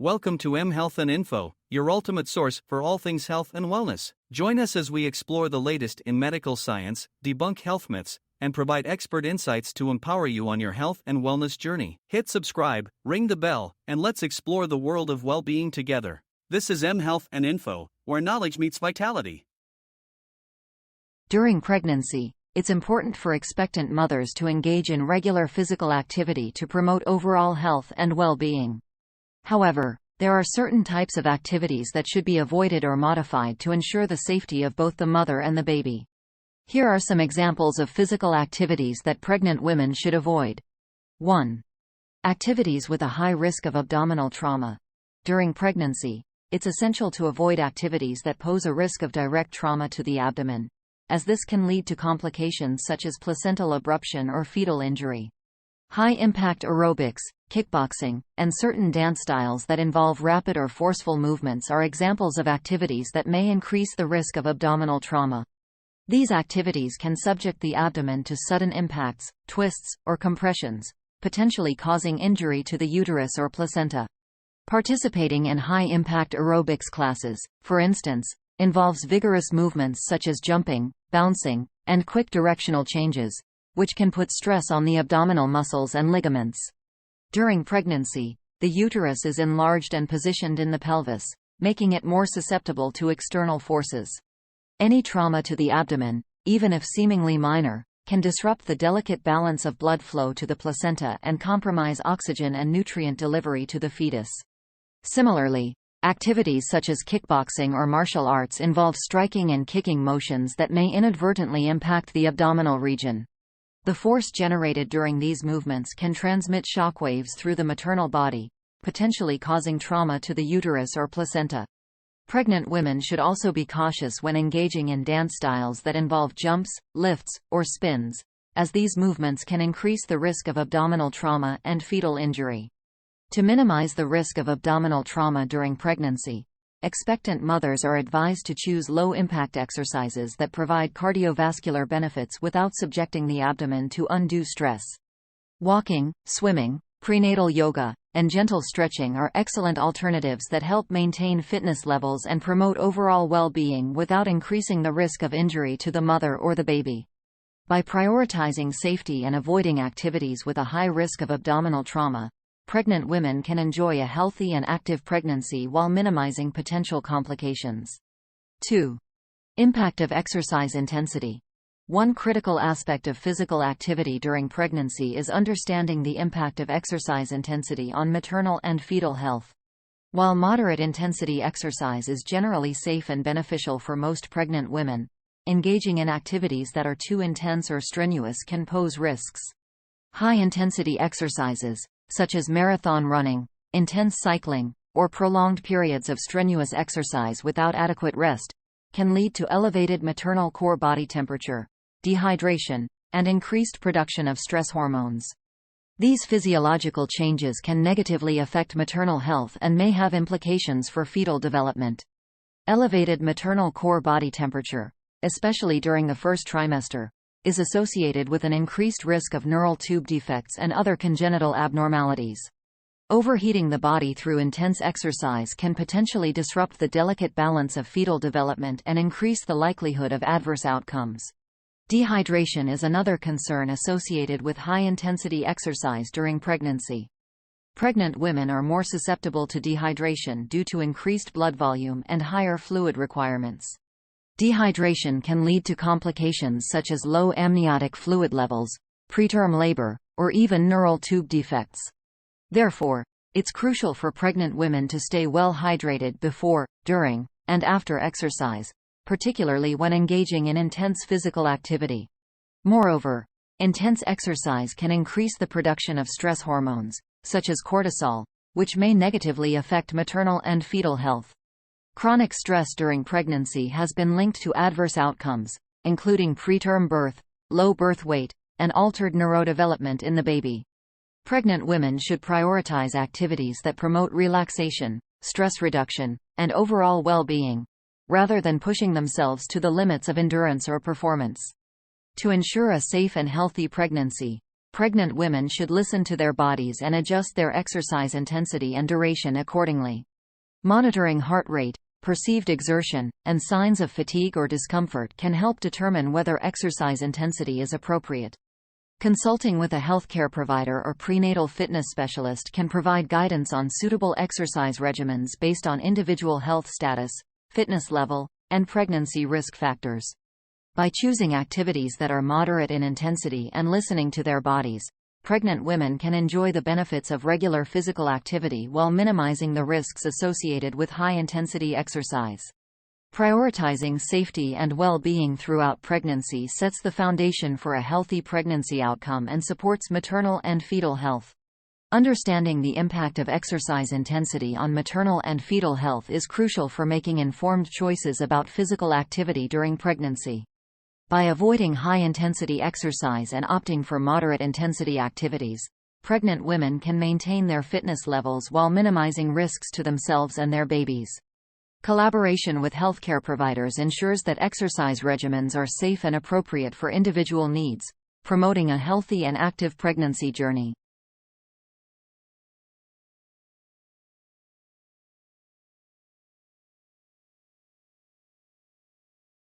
Welcome to M Health and Info, your ultimate source for all things health and wellness. Join us as we explore the latest in medical science, debunk health myths, and provide expert insights to empower you on your health and wellness journey. Hit subscribe, ring the bell, and let's explore the world of well-being together. This is M Health and Info, where knowledge meets vitality. During pregnancy, it's important for expectant mothers to engage in regular physical activity to promote overall health and well-being. However, there are certain types of activities that should be avoided or modified to ensure the safety of both the mother and the baby. Here are some examples of physical activities that pregnant women should avoid. 1. Activities with a high risk of abdominal trauma. During pregnancy, it's essential to avoid activities that pose a risk of direct trauma to the abdomen, as this can lead to complications such as placental abruption or fetal injury. High-impact aerobics, kickboxing, and certain dance styles that involve rapid or forceful movements are examples of activities that may increase the risk of abdominal trauma. These activities can subject the abdomen to sudden impacts, twists, or compressions, potentially causing injury to the uterus or placenta. Participating in high-impact aerobics classes, for instance, involves vigorous movements such as jumping, bouncing, and quick directional changes, which can put stress on the abdominal muscles and ligaments. During pregnancy, the uterus is enlarged and positioned in the pelvis, making it more susceptible to external forces. Any trauma to the abdomen, even if seemingly minor, can disrupt the delicate balance of blood flow to the placenta and compromise oxygen and nutrient delivery to the fetus. Similarly, activities such as kickboxing or martial arts involve striking and kicking motions that may inadvertently impact the abdominal region. The force generated during these movements can transmit shockwaves through the maternal body, potentially causing trauma to the uterus or placenta. Pregnant women should also be cautious when engaging in dance styles that involve jumps, lifts, or spins, as these movements can increase the risk of abdominal trauma and fetal injury. To minimize the risk of abdominal trauma during pregnancy, expectant mothers are advised to choose low-impact exercises that provide cardiovascular benefits without subjecting the abdomen to undue stress. Walking, swimming, prenatal yoga, and gentle stretching are excellent alternatives that help maintain fitness levels and promote overall well-being without increasing the risk of injury to the mother or the baby. By prioritizing safety and avoiding activities with a high risk of abdominal trauma, pregnant women can enjoy a healthy and active pregnancy while minimizing potential complications. 2. Impact of exercise intensity. One critical aspect of physical activity during pregnancy is understanding the impact of exercise intensity on maternal and fetal health. While moderate intensity exercise is generally safe and beneficial for most pregnant women, engaging in activities that are too intense or strenuous can pose risks. High-intensity exercises, such as marathon running, intense cycling, or prolonged periods of strenuous exercise without adequate rest, can lead to elevated maternal core body temperature, dehydration, and increased production of stress hormones. These physiological changes can negatively affect maternal health and may have implications for fetal development. Elevated maternal core body temperature, especially during the first trimester, is associated with an increased risk of neural tube defects and other congenital abnormalities. Overheating the body through intense exercise can potentially disrupt the delicate balance of fetal development and increase the likelihood of adverse outcomes. Dehydration is another concern associated with high-intensity exercise during pregnancy. Pregnant women are more susceptible to dehydration due to increased blood volume and higher fluid requirements. Dehydration can lead to complications such as low amniotic fluid levels, preterm labor, or even neural tube defects. Therefore, it's crucial for pregnant women to stay well hydrated before, during, and after exercise, particularly when engaging in intense physical activity. Moreover, intense exercise can increase the production of stress hormones, such as cortisol, which may negatively affect maternal and fetal health. Chronic stress during pregnancy has been linked to adverse outcomes, including preterm birth, low birth weight, and altered neurodevelopment in the baby. Pregnant women should prioritize activities that promote relaxation, stress reduction, and overall well-being, rather than pushing themselves to the limits of endurance or performance. To ensure a safe and healthy pregnancy, Pregnant women should listen to their bodies and adjust their exercise intensity and duration accordingly. Monitoring heart rate, perceived exertion, and signs of fatigue or discomfort can help determine whether exercise intensity is appropriate. Consulting with a healthcare provider or prenatal fitness specialist can provide guidance on suitable exercise regimens based on individual health status, fitness level, and pregnancy risk factors. By choosing activities that are moderate in intensity and listening to their bodies, pregnant women can enjoy the benefits of regular physical activity while minimizing the risks associated with high-intensity exercise. Prioritizing safety and well-being throughout pregnancy sets the foundation for a healthy pregnancy outcome and supports maternal and fetal health. Understanding the impact of exercise intensity on maternal and fetal health is crucial for making informed choices about physical activity during pregnancy. By avoiding high-intensity exercise and opting for moderate-intensity activities, pregnant women can maintain their fitness levels while minimizing risks to themselves and their babies. Collaboration with healthcare providers ensures that exercise regimens are safe and appropriate for individual needs, promoting a healthy and active pregnancy journey.